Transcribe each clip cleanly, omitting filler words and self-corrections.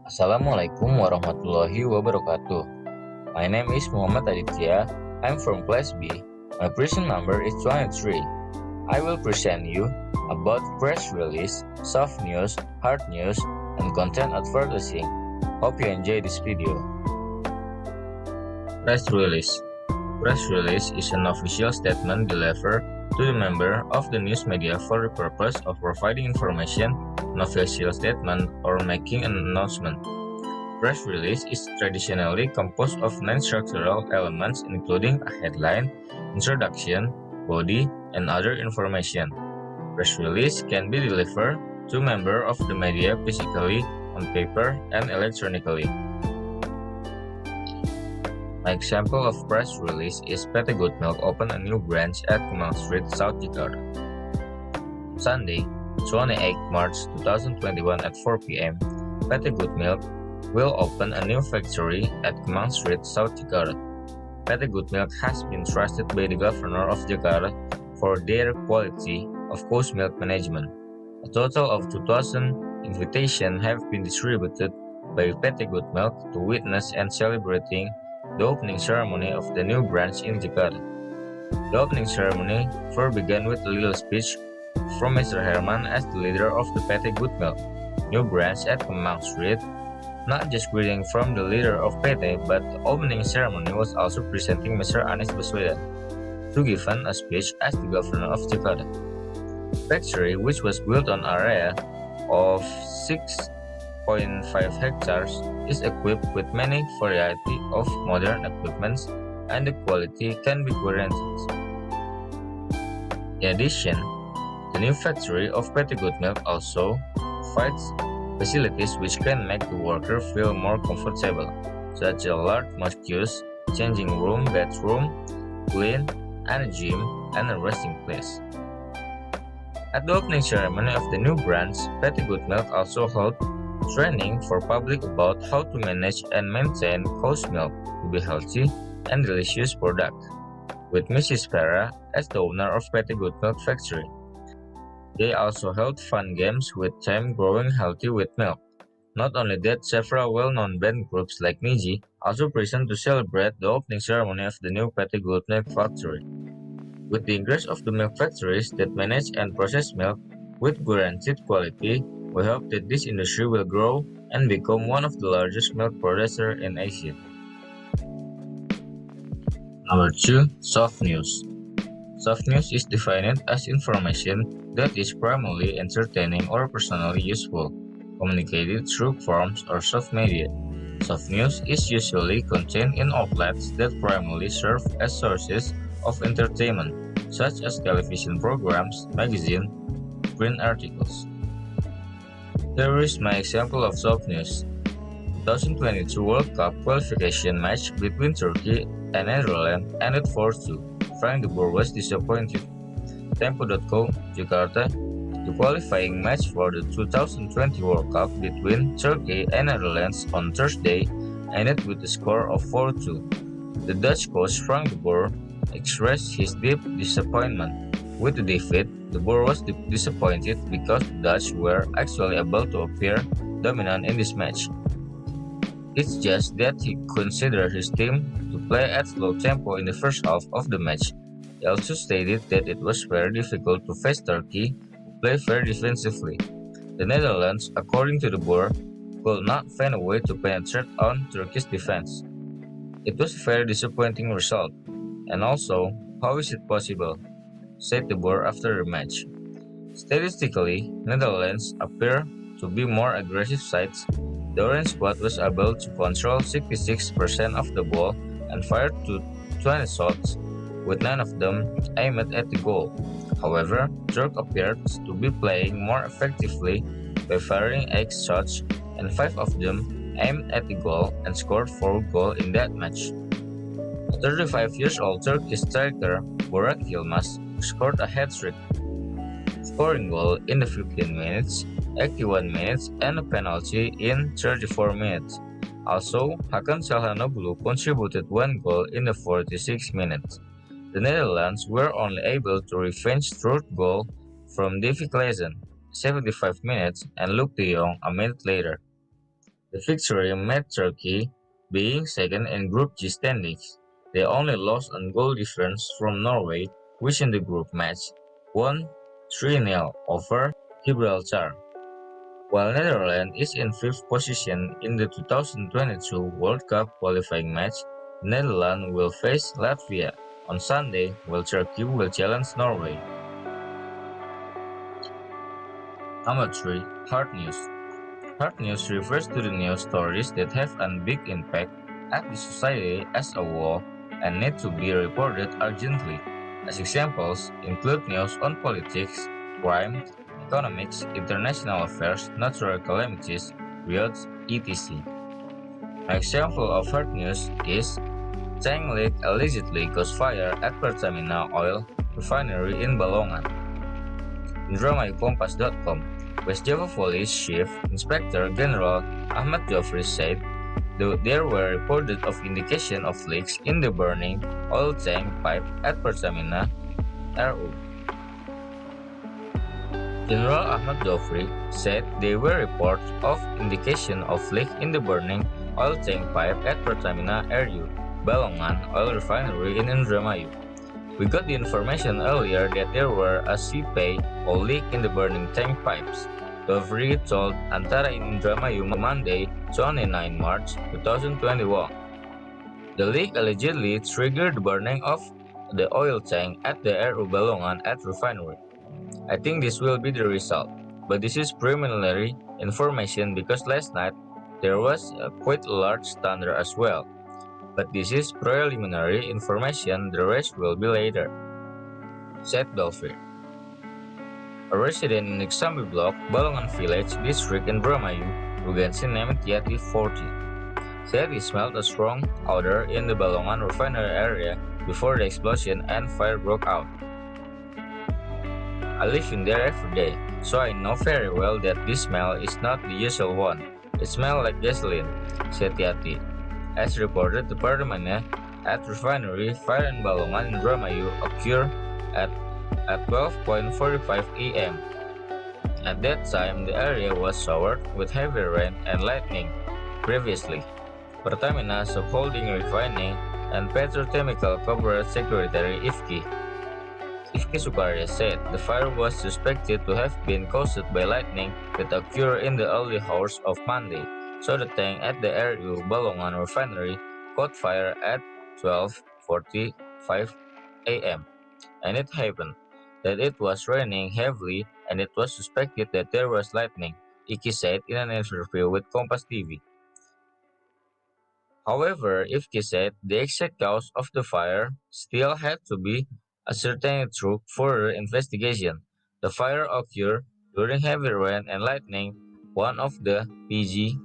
Assalamualaikum warahmatullahi wabarakatuh. My name is Muhammad Aditia. I'm from class B. My present number is 23. I will present you about press release, soft news, hard news, and content advertising. Hope you enjoy this video. Press release. Press release is an official statement delivered to the member of the news media for the purpose of providing information, an official statement, or making an announcement. Press release is traditionally composed of non-structural elements including a headline, introduction, body, and other information. Press release can be delivered to members of the media physically, on paper, and electronically. An example of press release is PT Good Milk opened a new branch at Kemang Street, South Jakarta. Sunday, 28 March 2021 at 4 p.m., PT Good Milk will open a new factory at Kemang Street, South Jakarta. PT Good Milk has been trusted by the Governor of Jakarta for their quality of cow's milk management. A total of 2,000 invitations have been distributed by PT Good Milk to witness and celebrating the opening ceremony of the new branch in Jakarta. The opening ceremony first began with a little speech from Mr. Herman as the leader of the PT Good Milk new branch at Kemang Street. Not just greeting from the leader of PT, but the opening ceremony was also presenting Mr. Anies Baswedan to give a speech as the governor of Jakarta. The factory, which was built on an area of 6.5 hectares, is equipped with many variety of modern equipments, and the quality can be guaranteed. In addition, the new factory of PT Good Milk also provides facilities which can make the worker feel more comfortable, such as a large mosquitoes, changing room, bathroom, clean, and a gym and a resting place. At the opening ceremony of the new branch, PT Good Milk also held training for public about how to manage and maintain cow's milk to be healthy and delicious product, with Mrs. Farah as the owner of PT Good Milk Factory. They also held fun games with theme growing healthy with milk. Not only that, several well-known band groups like Niji also present to celebrate the opening ceremony of the new PT Good Milk Factory. With the increase of the milk factories that manage and process milk with guaranteed quality, we hope that this industry will grow and become one of the largest milk producers in Asia. Number 2. Soft news. Soft news is defined as information that is primarily entertaining or personally useful, communicated through forms or soft media. Soft news is usually contained in outlets that primarily serve as sources of entertainment, such as television programs, magazines, print articles. Here is my example of soft news. 2022 World Cup qualification match between Turkey and Netherlands ended 4-2. Frank de Boer was disappointed. Tempo.co, Jakarta. The qualifying match for the 2020 World Cup between Turkey and Netherlands on Thursday ended with a score of 4-2. The Dutch coach Frank de Boer expressed his deep disappointment. With the defeat, de Boer was disappointed because the Dutch were actually able to appear dominant in this match. It's just that he considered his team to play at slow tempo in the first half of the match. He also stated that it was very difficult to face Turkey, who play very defensively. The Netherlands, according to de Boer, could not find a way to penetrate on Turkey's defense. It was a very disappointing result. And also, how is it possible? Said de Boer after the match. Statistically, Netherlands appear to be more aggressive sides. The Orange squad was able to control 66% of the ball and fired 20 shots, with 9 of them aimed at the goal. However, Turkey appeared to be playing more effectively by firing 8 shots, and 5 of them aimed at the goal and scored 4 goals in that match. A 35-year-old Turkish striker, Burak Yilmaz, scored a hat-trick, scoring goal in the 15 minutes, 81 minutes, and a penalty in 34 minutes. Also, Hakan Çalhanoğlu contributed 1 goal in the 46 minutes. The Netherlands were only able to revenge third goal from Davy Klaassen, 75 minutes, and Luc de Jong a minute later. The victory made Turkey being second in Group G standings. They only lost on goal difference from Norway, which in the group match won 3-0 over Gibraltar. While Netherlands is in fifth position in the 2022 World Cup qualifying match, Netherlands will face Latvia on Sunday, while Turkey will challenge Norway. Number 3. Hard news. Hard news refers to the news stories that have a big impact at the society as a whole and need to be reported urgently. As examples include news on politics, crime, economics, international affairs, natural calamities, riots, etc. An example of hard news is tank leak allegedly caused fire at Pertamina oil refinery in Balongan. In DramaCompass.com, West Java Police Chief Inspector General Ahmad Jofri said there were reported of indication of leaks in the burning oil tank pipe at Pertamina RU. General Ahmad Jofri said there were reports of indication of leak in the burning oil tank pipe at Pertamina RU, Balongan oil refinery in Indramayu. We got the information earlier that there were a CP or leak in the burning tank pipes. Jofri told Antara in Indramayu Monday, 29 March 2021. The leak allegedly triggered the burning of the oil tank at the RU Balongan at refinery. I think this will be the result, but this is preliminary information because last night there was quite a large thunder as well. But this is preliminary information, the rest will be later, said Belfir. A resident in Iksambi block, Balongan village district in Indramayu, Rugensi named Yati 40, said he smelled a strong odor in the Balongan refinery area before the explosion and fire broke out. I live in there every day, so I know very well that this smell is not the usual one. It smells like gasoline, said Yati. As reported, the Pertamina at refinery fire in Balongan in Indramayu occurred at 12:45 a.m. At that time, the area was showered with heavy rain and lightning. Previously, Pertamina Subholding Refining and Petrochemical Corporate Secretary Ifki Sukarya said the fire was suspected to have been caused by lightning that occurred in the early hours of Monday, so the tank at the RU Balongan refinery caught fire at 12:45 a.m. And it happened that it was raining heavily and it was suspected that there was lightning, Iki said in an interview with Kompas TV. However, Ifki said the exact cause of the fire still had to be ascertained through further investigation. The fire occurred during heavy rain and lightning. One of the PG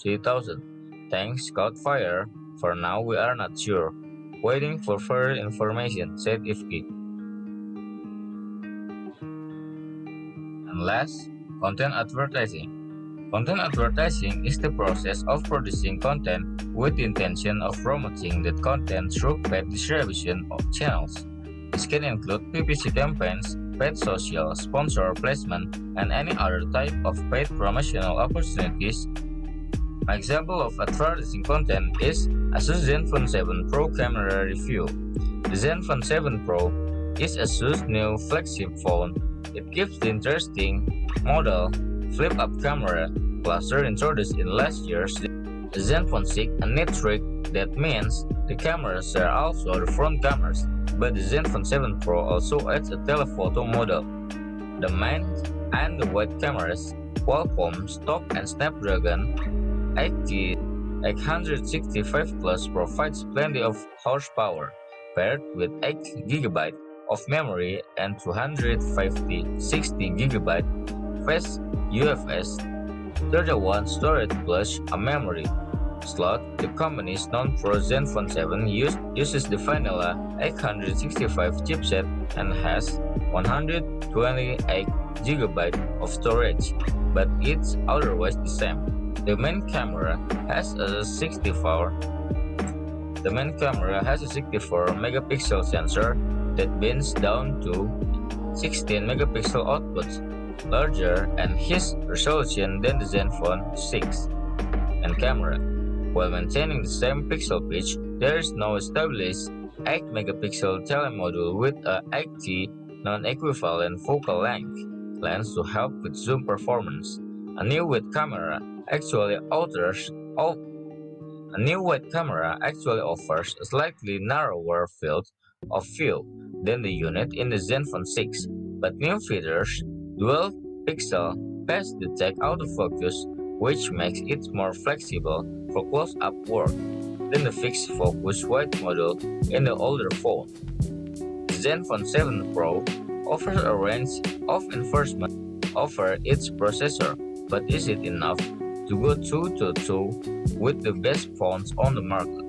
3000 tanks caught fire. For now, we are not sure. Waiting for further information, said Ifki. And last, content advertising. Content advertising is the process of producing content with the intention of promoting that content through paid distribution of channels. This can include PPC campaigns, paid social, sponsor placement, and any other type of paid promotional opportunities. An example of advertising content is ASUS ZenFone 7 Pro camera review. The ZenFone 7 Pro is ASUS' new flagship phone. It gives the interesting model flip-up camera cluster introduced in last year's ZenFone 6, a neat trick that means the cameras are also the front cameras, but the ZenFone 7 Pro also adds a telephoto model. The main and the wide cameras, Qualcomm stock and Snapdragon 865 Plus provides plenty of horsepower, paired with 8GB of memory and 250-60GB fast UFS 31 storage plus a memory slot. The company is known for ZenFone 7 uses the vanilla 865 chipset and has 128GB of storage, but it's otherwise the same. The main camera has a 64 megapixel sensor that bends down to 16 megapixel outputs, larger and his resolution than the ZenFone 6. and camera. While maintaining the same pixel pitch, there is now established 8 megapixel telemodule with a 80 non-equivalent focal length lens to help with zoom performance. A new wide camera actually alters a new wide camera actually offers a slightly narrower field of view than the unit in the Zenfone 6, but new features, dual pixel fast detect autofocus, which makes it more flexible for close-up work than the fixed focus wide model in the older phone. The Zenfone 7 Pro offers a range of enforcement over its processor, but is it enough to go toe-to-toe with the best phones on the market?